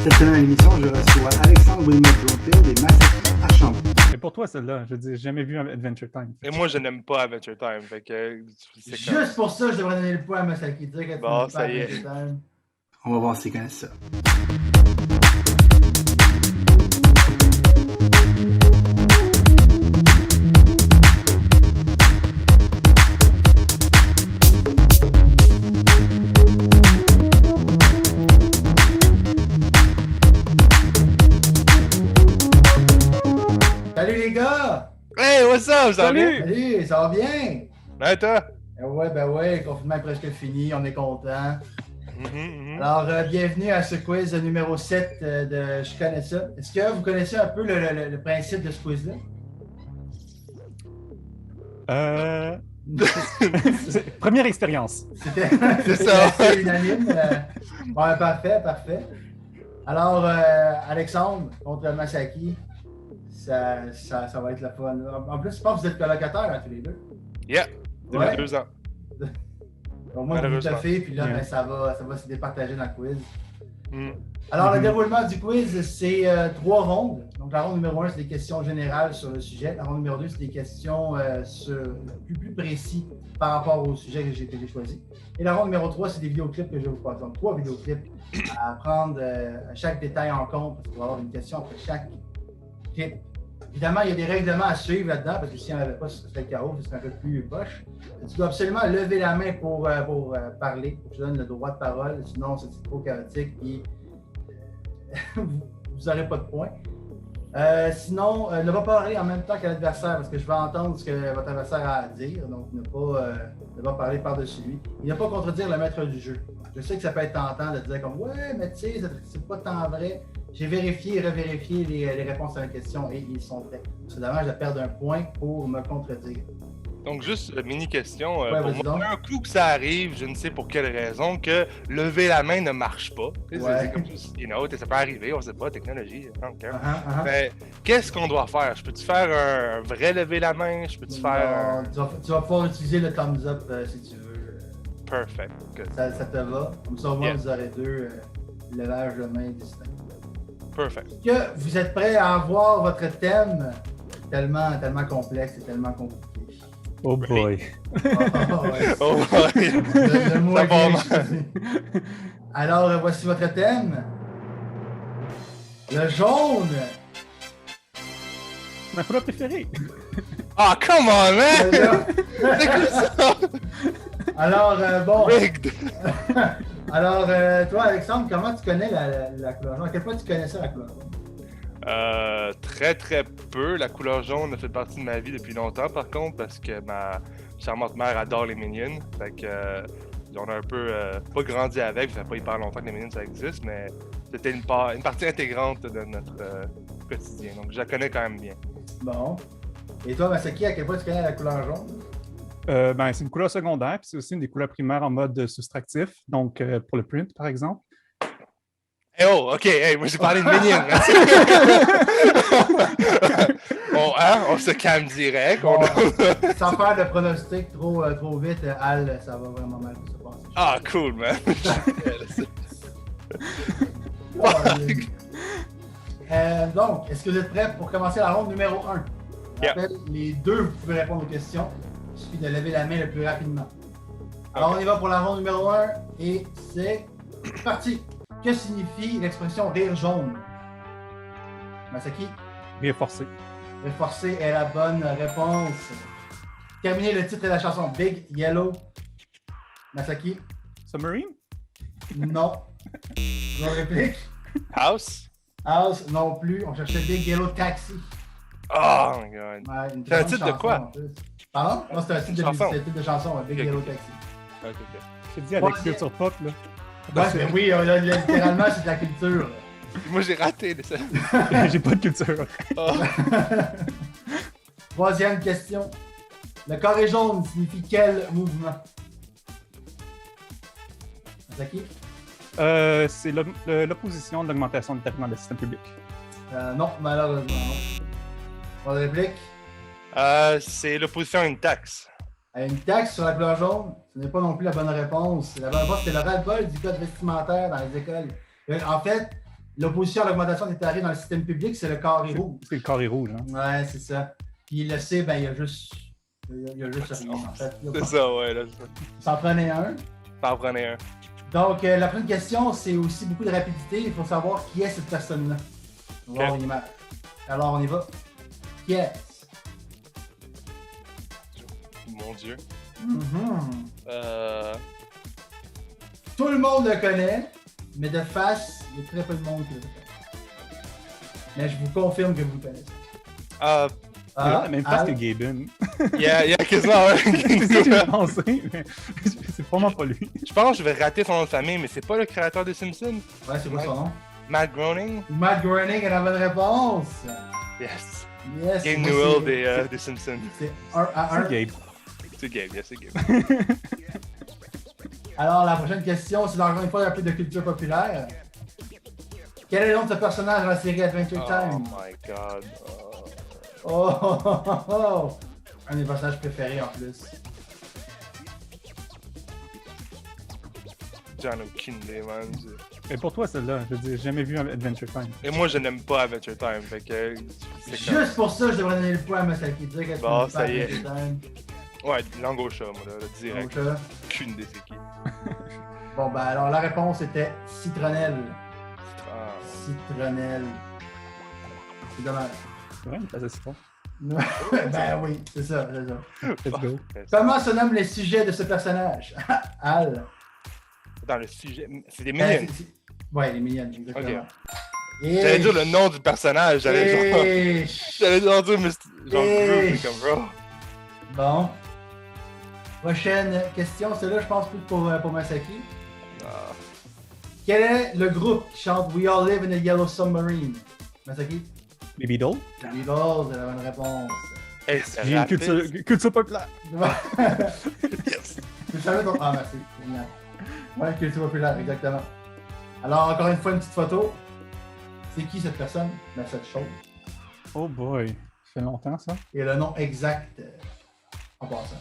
Cette semaine à l'émission, je reçois Alexandre Wilmot-Bromfield et Masaki Archambault. Et pour toi, celle-là, je dis, j'ai jamais vu Adventure Time. Et moi, je n'aime pas Adventure Time. Fait que c'est Juste pour ça, je devrais donner le point à Masaki. Dire que tu Bon, n'aimes ça pas y est. Adventure Time. On va voir s'ils connaissent ça. Salut les gars! Hey, what's up? Ça va bien? Salut, ça va bien? Ouais, toi? Ben ouais, le confinement est presque fini, on est content. Mhm. Alors, bienvenue à ce quiz numéro 7 de Je connais ça. Est-ce que vous connaissez un peu le principe de ce quiz-là? Première expérience. C'était ça. assez unanime. Ouais, parfait. Alors, Alexandre contre Masaki, ça va être la fun. En plus, je pense que vous êtes colocataires tous les deux. Yeah, depuis Ouais. 2 ans. Au moins, vous Malheureusement. fait, puis là, Yeah. ben, ça va se départager dans le quiz. Mm. Alors, le déroulement du quiz, c'est 3 rondes. Donc, la ronde numéro 1, c'est des questions générales sur le sujet. La ronde numéro 2, c'est des questions plus précis par rapport au sujet que j'ai choisi. Et la ronde numéro 3, c'est des vidéoclips que je vais vous passer. Donc, 3 vidéoclips à prendre chaque détail en compte, parce qu'il va y avoir une question après chaque clip. Évidemment, il y a des règlements à suivre là-dedans, parce que s'il n'y en avait pas, ce serait le chaos, ce serait un peu plus poche. Tu dois absolument lever la main pour parler, pour que je donne le droit de parole, sinon c'est trop chaotique et vous n'aurez pas de points. Sinon, ne pas parler en même temps que l'adversaire, parce que je vais entendre ce que votre adversaire a à dire, donc ne pas parler par-dessus lui. Et ne pas contredire le maître du jeu. Je sais que ça peut être tentant de dire comme « Ouais, mais tu sais, c'est pas tant vrai ». J'ai vérifié et revérifié les réponses à la question et ils sont faits. C'est dommage de perdre un point pour me contredire. Donc, juste mini question. Ouais, pour vas-y moi, donc. un coup que ça arrive, je ne sais pour quelle raison, que lever la main ne marche pas. Tu sais, Ouais. C'est comme ça peut arriver, on ne sait pas, technologie. Okay. Uh-huh. Mais qu'est-ce qu'on doit faire? Je peux-tu faire un vrai lever la main? Je peux-tu faire Non, tu vas pouvoir utiliser le thumbs up si tu veux. Perfect. Good. Ça te va. Comme ça, au moins, Yeah. vous aurez 2 levages de main distincts. Perfect. Est-ce que vous êtes prêts à avoir votre thème? Tellement complexe et tellement compliqué. Oh boy. Ouais. Oh, ouais. Le mot Ça est va bien mal. choisi. Alors, voici votre thème. Le jaune. Ma couleur préférée. Ah, come on, man! C'est quoi ça? Alors, bon. Rigged! Alors, toi, Alexandre, comment tu connais la couleur jaune? À quel point tu connaissais la couleur jaune? Très très peu. La couleur jaune a fait partie de ma vie depuis longtemps, par contre, parce que ma charmante mère adore les Minions. Fait que on a un peu pas grandi avec, ça fait pas hyper longtemps que les Minions ça existe, mais c'était une partie intégrante de notre quotidien. Donc je la connais quand même bien. Bon. Et toi, Masaki, à quel point tu connais la couleur jaune? C'est une couleur secondaire, puis c'est aussi une des couleurs primaires en mode soustractif, donc pour le print, par exemple. Hey, oh, ok, hey, moi j'ai parlé de Minions. On se calme direct. Bon, sans faire de pronostic trop vite, Al, ça va vraiment mal se passer. Ah, cool, man. Donc, est-ce que vous êtes prêts pour commencer la ronde numéro 1? Je Yeah. rappelle, les deux, vous pouvez répondre aux questions. Il suffit de lever la main le plus rapidement. Alors, on y va pour la ronde numéro 1 et c'est parti. Que signifie l'expression rire jaune? Masaki, Rire forcé. rire forcé est la bonne réponse. Terminez le titre de la chanson Big Yellow. Masaki, Submarine? non. Je réplique. House? House, non plus. On cherchait Big Yellow Taxi. Oh my god. Ouais, une C'est un très bonne titre de chanson, quoi? en plus. Pardon? Non, c'est un titre de Chanson. musique, c'est un titre de chanson, Big Ok, Yellow ok. Taxi. Ok, ok. J'ai dit avec Ouais. culture pop, là. Ouais, mais oui, là, littéralement, c'est de la culture. Moi j'ai raté ça. J'ai pas de culture. Oh. Troisième question. Le carré jaune signifie quel mouvement? Masaki? C'est l'opposition de l'augmentation du tarif dans le système public. Non, malheureusement, non. Pas de réplique? C'est l'opposition à une taxe. Une taxe sur la couleur jaune, ce n'est pas non plus la bonne réponse. La bonne réponse, c'est le ras-le-bol du code vestimentaire dans les écoles. En fait, L'opposition à l'augmentation des tarifs dans le système public, c'est le carré rouge. C'est le carré rouge. Hein? Ouais, c'est ça. Puis il le sait, ben il y a juste rien, en fait. C'est ça, ouais, là, c'est ça. Ça en prenait un. T'en prenais un. Donc, la prochaine question, c'est aussi beaucoup de rapidité. Il faut savoir qui est cette personne-là. On va voir une image. Alors, on y va. Qui est? Mon Dieu. Tout le monde le connaît, mais de face, il y a très peu de monde qui le connaît. Mais je vous confirme que vous le connaissez. Il a la même face que Gaben. Il y a quasiment un. C'est ça que j'ai pensé, mais c'est vraiment pas lui. Je pense que je vais rater son nom de famille, mais c'est pas le créateur des Simpsons? Ouais, c'est quoi son nom? Matt Groening? Matt Groening est la bonne réponse. Yes. Yes. Gabe moi, Newell des Simpsons. C'est 1 à 1. C'est Gabe. C'est Gabe, yes, c'est Gabe. Alors, la prochaine question, c'est encore une fois un peu de culture populaire. Quel est le nom de ce personnage dans la série Adventure Oh Time? my god. Oh. Un des personnages préférés en plus. J'en ai aucune idée, man. Et pour toi, celle-là, je veux dire, j'ai jamais vu Adventure Time. Et moi, je n'aime pas Adventure Time, fait que... c'est Juste pour ça, je devrais donner le point à Masaki. Dire que Bon, tu ça y est. Adventure Time. Ouais, langue au chat, moi, là, direct. Donc, Aucune idée c'est qui. bon, ben alors la réponse était citronnelle. Ah. Citronnelle. C'est dommage. C'est vrai, une place de citron. Ben oui, c'est ça. Let's go. Comment se nomment les sujets de ce personnage? Al. Dans le sujet, c'est des Ben, minions. Ouais, les mignonnes, exactement. Ok. J'allais dire le nom du personnage, j'allais genre dire, mais genre, c'est comme bro. Bon. Prochaine question, celle-là, je pense plus pour Masaki. Ah. Quel est le groupe qui chante We All Live in a Yellow Submarine? Masaki? Les Beatles. Les Beatles, c'est la bonne réponse. Hey, c'est J'ai une rapide. culture populaire. Yes. Je savais ton... Ah, merci. Génial. Ouais, culture populaire, exactement. Alors, encore une fois, une petite photo. C'est qui cette personne? Ben, cette chose. Oh boy. Ça fait longtemps, ça. Et le nom exact en passant.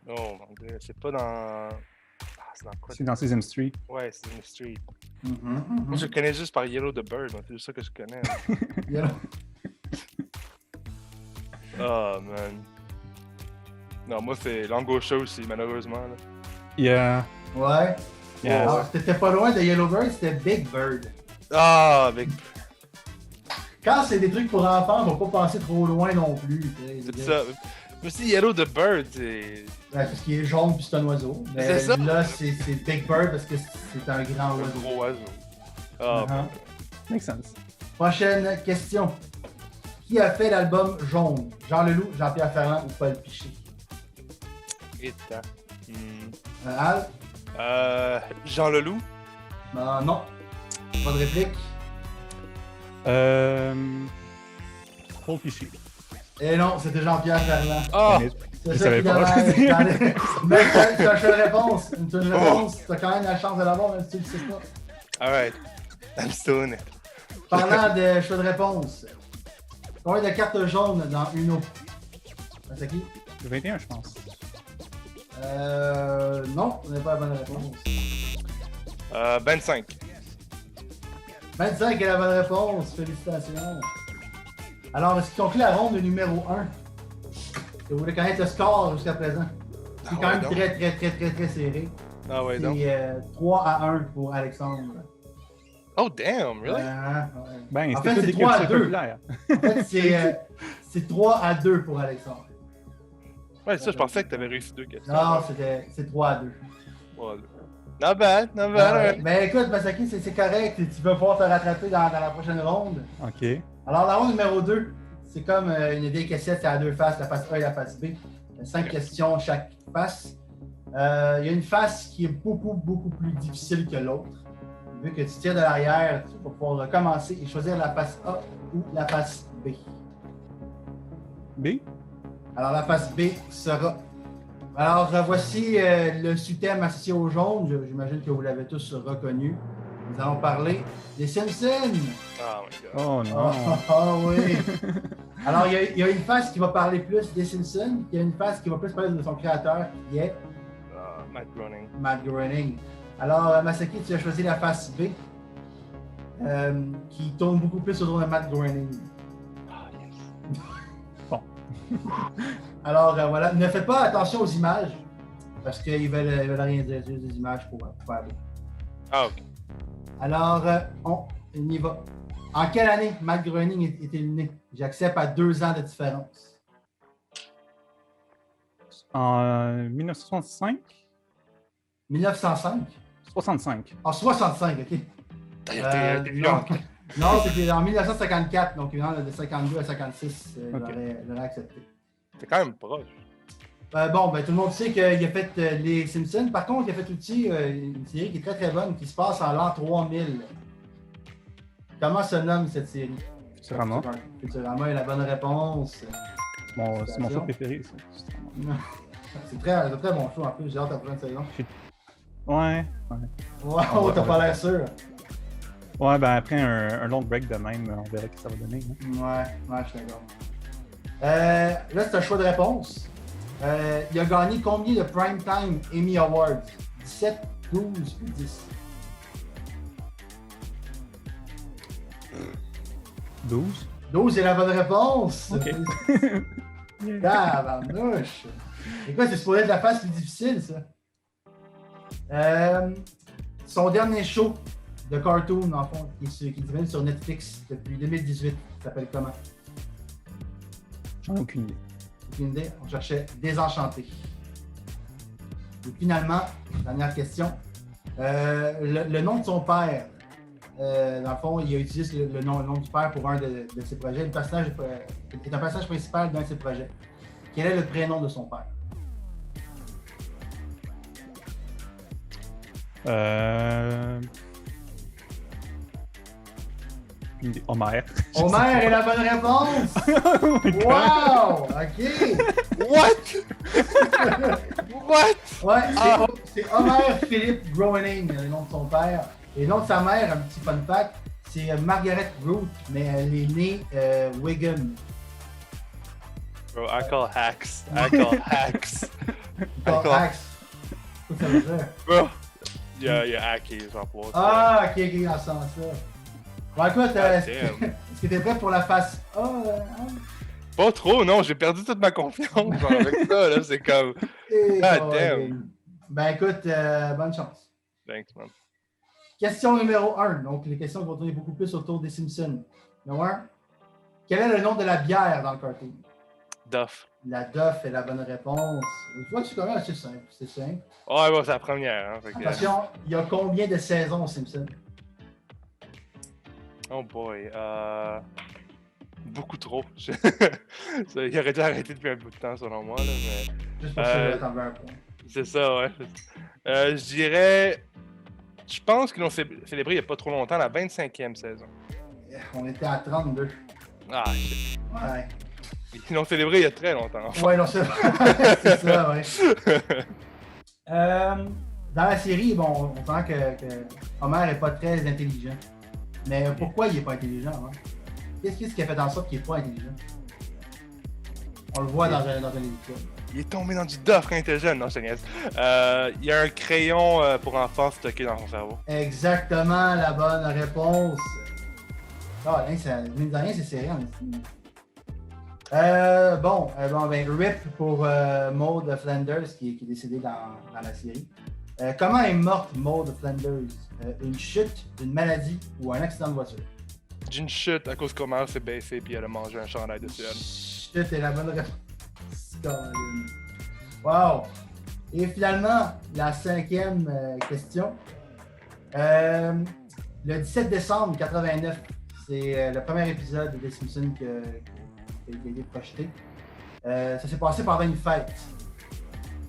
Oh mon dieu, c'est pas dans... Ah, c'est dans quoi? C'est dans Sesame Street. Ouais, c'est dans Street. Mhm. Moi, je le connais juste par Yellow the Bird, c'est juste ça que je connais. Yellow. Oh man. Non, moi c'est Lango Show aussi, malheureusement. Là. Yeah. Ouais. Yeah. Alors, t'étais pas loin de Yellow Bird, c'était Big Bird. Ah, avec. Quand c'est des trucs pour enfants, faut pas penser trop loin non plus. Tu sais. C'est ça. Mais aussi Yellow the Bird, c'est. Ouais, parce qu'il est jaune puis c'est un oiseau. Mais C'est ça. là, c'est Big Bird parce que c'est un grand Un oiseau. gros oiseau. Ah, Uh-huh. Makes sense. Prochaine question. Qui a fait l'album Jaune? Jean Leloup, Jean-Pierre Ferland ou Paul Piché? et ta. Al? Jean Leloup. Non. Pas de réplique. Paul Piché. Et non, c'était Jean-Pierre Ferland. Ah! C'est Je ça savais qui pas. dommage. Mais tu as une réponse. Tu as une réponse. Tu as quand même la chance de l'avoir, même si tu le sais pas. Alright. I'm still in it. Parlant de choix de réponse. Combien de cartes jaunes dans Uno? C'est qui? 21, je pense. Non, ce n'est pas la bonne réponse. 25. 25 est la bonne réponse. Félicitations. Alors, est-ce qu'il conclut la ronde numéro 1? Vous voulez connaître le score jusqu'à présent? C'est quand même très serré. Ah ouais, donc. C'est 3 à 1 pour Alexandre. Oh damn, really? Ouais. Ben, En c'était fait, tout c'est des 3 à cultures 2. populaires. En fait, c'est 3 à 2 pour Alexandre. Ouais, ça, je pensais que t'avais réussi 2 questions. Non, c'est 3 à 2. Ouais. Not bad, not bad. Ouais. alright. Mais écoute, Masaki, c'est correct. Tu vas pouvoir te rattraper dans la prochaine ronde. OK. Alors, la ronde numéro 2, c'est comme une vieille cassette, c'est à deux faces, la face A et la face B. Il y a 5 questions chaque face. Il y a une face qui est beaucoup plus difficile que l'autre. Vu que tu tires de l'arrière, tu vas pouvoir recommencer et choisir la face A ou la face B. B? Alors, la face B sera... Alors, voici le sous-thème associé au jaune. J'imagine que vous l'avez tous reconnu. Nous allons parler des Simpsons. Oh my god. Oh non. Oui. Alors, il y a une face qui va parler plus des Simpsons. Il y a une face qui va plus parler de son créateur, qui est Matt Groening. Matt Groening. Alors, Masaki, tu as choisi la face B. qui tourne beaucoup plus autour de Matt Groening. Ah, yes. Bon. Alors voilà, ne faites pas attention aux images, parce qu'ils veulent rien dire, juste des images pour faire beau. Ah, ok. Alors, on y va. En quelle année Matt Groening est éliminé? J'accepte à 2 ans de différence. En 1965? 1905? 65. En 65, OK. T'es Non, non, c'était en 1954, donc évidemment, de 52 à 56, Ok. j'aurais accepté. T'es quand même proche. Bon, tout le monde sait qu'il a fait les Simpsons. Par contre, il a fait aussi une série qui est très très bonne, qui se passe en l'an 3000. Comment se nomme cette série? Futurama. Futurama est la bonne réponse. C'est mon show préféré, ça. Futurama. C'est très bon show en plus, j'ai hâte à la prochaine saison. Ouais. Wow, t'as pas l'air sûr. Ouais, ben après un long break de même, on verra ce que ça va donner. Hein. Ouais, je suis d'accord. Là, c'est un choix de réponse. Il a gagné combien de Primetime Emmy Awards? 17, 12 ou 10? 12. 12 est la bonne réponse! Ok. Tabarnouche! Et quoi, c'est supposé être la phase plus difficile, ça? Son dernier show de cartoon, en fond, qui est disponible sur Netflix depuis 2018, s'appelle comment? J'en ai aucune idée. Aucune idée. On cherchait Désenchanté. Et finalement, dernière question. Le nom de son père, dans le fond, il a utilisé le nom du père pour un de ses projets. Le personnage est un personnage principal d'un de ses projets. Quel est le prénom de son père? Homer. Homer est la bonne réponse! Oh my God. Wow! OK! What? What? Ouais, c'est Homer Philip Groening, le nom de son père. Et le nom de sa mère, un petit fun fact, c'est Margaret Root, mais elle est née Wigan. Bro, I call hacks. I call hacks. D'accord. Axe. Qu'est-ce que ça veut dire? Bro, il a hacké, j'en pense. Ah, ok, dans ce sens-là. Bon, écoute, damn. est-ce que t'es prêt pour la face A? Pas trop, non, j'ai perdu toute ma confiance genre, avec ça, là, c'est comme... damn. Ben écoute, bonne chance. Thanks, man. Question numéro 1. Donc, les questions vont tourner beaucoup plus autour des Simpsons. Numéro 1. Quel est le nom de la bière dans le cartoon? Duff. La Duff est la bonne réponse. Je vois que c'est quand même assez simple. C'est simple. Ouais, bon, c'est la première, hein, fait que... Attention, il y a combien de saisons aux Simpsons? Oh boy, beaucoup trop. Il aurait dû arrêter depuis un bout de temps, selon moi, là, mais... Juste pour ça, je vais t'enlever un point. C'est ça, ouais. Je dirais... Je pense qu'ils l'ont célébré il n'y a pas trop longtemps, la 25e saison. On était à 32. Ah, shit. Ouais. Ils l'ont célébré il y a très longtemps. Ouais, non, c'est c'est ça, ouais. Dans la série, bon, on sent que Homer n'est pas très intelligent. Mais pourquoi il n'est pas intelligent? Hein? Qu'est-ce qui a fait en sorte qu'il n'est pas intelligent? On le voit dans un épisode. Il est tombé dans du duff quand il était jeune, non, je te niaise. Il y a un crayon pour enfants stocké dans son cerveau. Exactement la bonne réponse. Ah, rien, mine de rien, c'est serré en estime. Ben, RIP pour Maud Flanders qui est décédée dans la série. Comment est morte Maud Flanders? Une chute, une maladie ou un accident de voiture? D'une chute à cause qu'Homer s'est baissé puis elle a mangé un chandail de ciel. Chute est la bonne réponse. Wow! Et finalement, la 5e question. Le 17 décembre 89, c'est le premier épisode des Simpsons qui a été projeté. Ça s'est passé pendant une fête.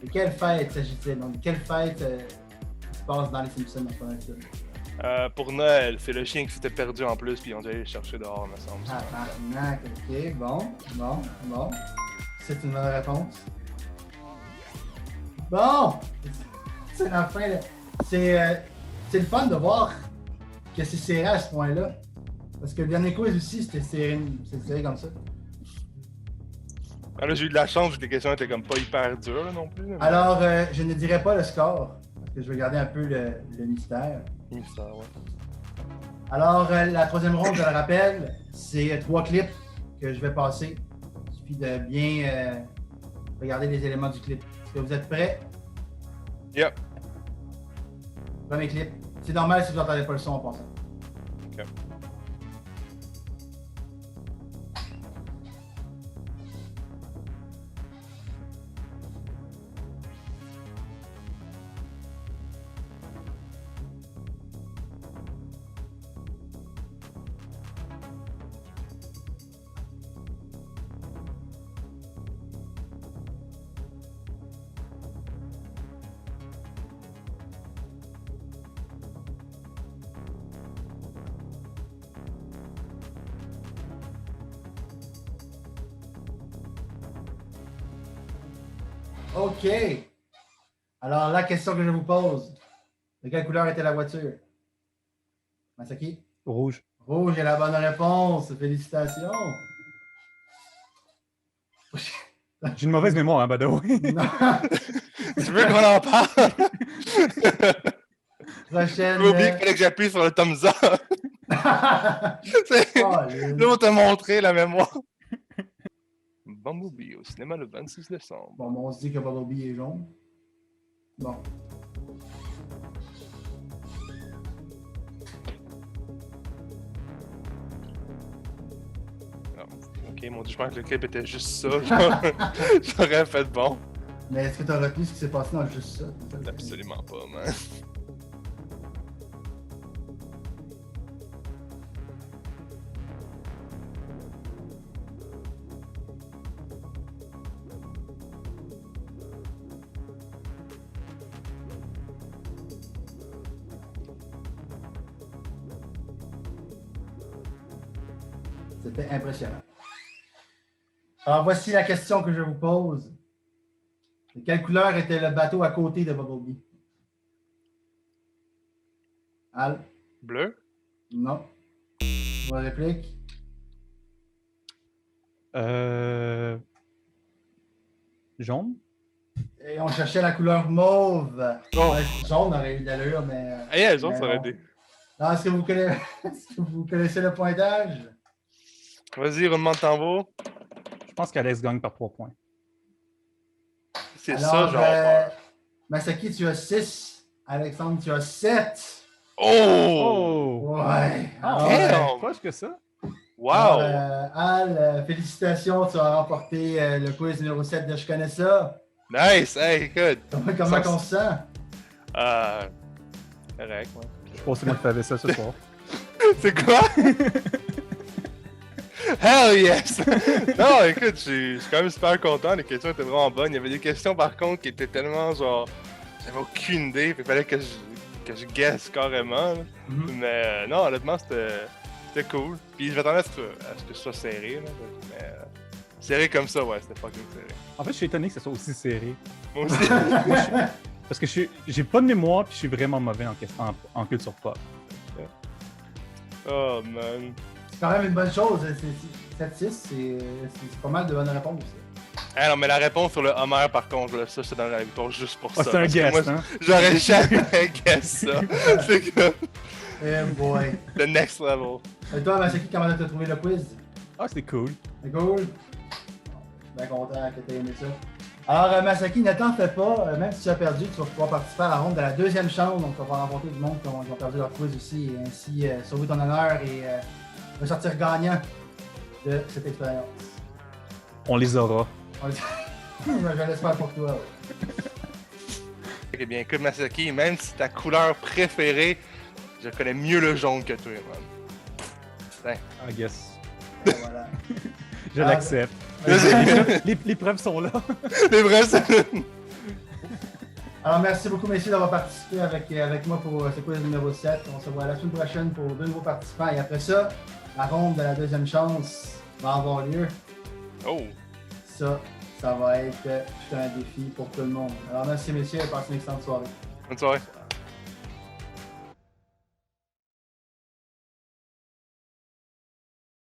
De quelle fête s'agit-il? Donc, quelle fête se passe dans les Simpsons dans ce premier épisode? Pour Noël, c'est le chien qui s'était perdu en plus puis ils ont dû aller le chercher dehors, me semble. Ah, ok, bon. C'est une bonne réponse. Bon! C'est la fin, là. C'est le fun de voir que c'est serré à ce point-là. Parce que le dernier quiz aussi, c'était serré comme ça. Ah, là, j'ai eu de la chance, les questions étaient comme pas hyper dures là, non plus. Là, mais... Alors, je ne dirai pas le score, parce que je veux garder un peu le mystère. Mystère, ouais. Alors, la troisième ronde, je le rappelle, c'est 3 clips que je vais passer. Il suffit de bien regarder les éléments du clip. Est-ce que vous êtes prêts? Yep. Premier clip. C'est normal si vous n'entendez pas le son en passant. Ok. OK. Alors, la question que je vous pose. De quelle couleur était la voiture? Masaki? Rouge. Rouge est la bonne réponse. Félicitations. J'ai une mauvaise mémoire, hein, by the way. Non. Tu veux qu'on en parle? Prochaine. J'ai oublié qu'il fallait que j'appuie sur le thumbs up. Oh, Là, on t'a montré la mémoire. Bumblebee au cinéma le 26 décembre. Bon, on se dit que Bumblebee est jaune. Bon. Ok, mon dieu, je pense que le clip était juste ça. J'aurais fait bon. Mais est-ce que tu as retenu ce qui s'est passé dans juste ça? Absolument pas, man. C'était impressionnant. Alors, voici la question que je vous pose. De quelle couleur était le bateau à côté de Bumblebee? Al? Bleu? Non. Vous réplique? Jaune. Et on cherchait la couleur mauve. Oh. Ouais, jaune aurait eu de l'allure, mais... Ah, yeah, les autres, mais ça aurait non. aidé. Non, est-ce que vous connaissez le pointage? Vas-y, roulement de tambour. Je pense qu'Alex gagne par 3 points. C'est Alors, ça, genre. Masaki, tu as 6. Alexandre, tu as 7. Oh! Oh! Ouais. Ah, Alors, damn! Pas que ça. Wow! Al, félicitations, tu as remporté le quiz numéro 7 de Je connais ça. Nice! Hey, good! Comment on se sent? Correct, ouais. Je pense que c'est moi qui fais ça ce soir. C'est quoi? Hell yes! Non, écoute, je suis quand même super content. Les questions étaient vraiment bonnes. Il y avait des questions par contre qui étaient tellement genre. J'avais aucune idée. Puis il fallait que je guesse carrément. Mhm. Mais non, honnêtement, c'était cool. Puis je m'attendais à ce que ce soit serré. Là, mais serré comme ça, ouais, c'était fucking serré. En fait, je suis étonné que ce soit aussi serré. Moi aussi. Parce que j'ai pas de mémoire puis je suis vraiment mauvais en culture pop. Oh man. C'est quand même une bonne chose. 7-6, c'est pas mal de bonnes réponses. Ah non, mais la réponse sur le Homer, par contre, là, ça, je te donne la victoire juste pour Ah, ça. c'est un parce que guess, moi, hein? J'aurais jamais guess ça. C'est comme Eh boy. the next level. Et toi, Masaki, comment t'as trouvé le quiz? Ah, c'était cool. C'est cool? Je suis bien content que t'aies aimé ça. Alors, Masaki, ne t'en fais pas. Même si tu as perdu, tu vas pouvoir participer à la ronde de la deuxième chance. Donc, tu vas pouvoir rencontrer du monde qui ont perdu leur quiz aussi et ainsi sauver ton honneur et ressortir gagnant de cette expérience. On les aura. Je l'espère pour toi. Eh bien, écoute, Masaki, même si ta couleur préférée, je connais mieux le jaune que toi, man. I guess. Voilà. Je l'accepte. Les preuves sont là. C'est vrai, ça. Alors, merci beaucoup, messieurs, d'avoir participé avec moi pour ce quiz numéro 7. On se voit la semaine prochaine pour 2 nouveaux participants. Et après ça, la ronde de la deuxième chance va avoir lieu. Oh. Ça va être un défi pour tout le monde. Alors, merci, messieurs, et passez une excellente soirée. Bonne soirée.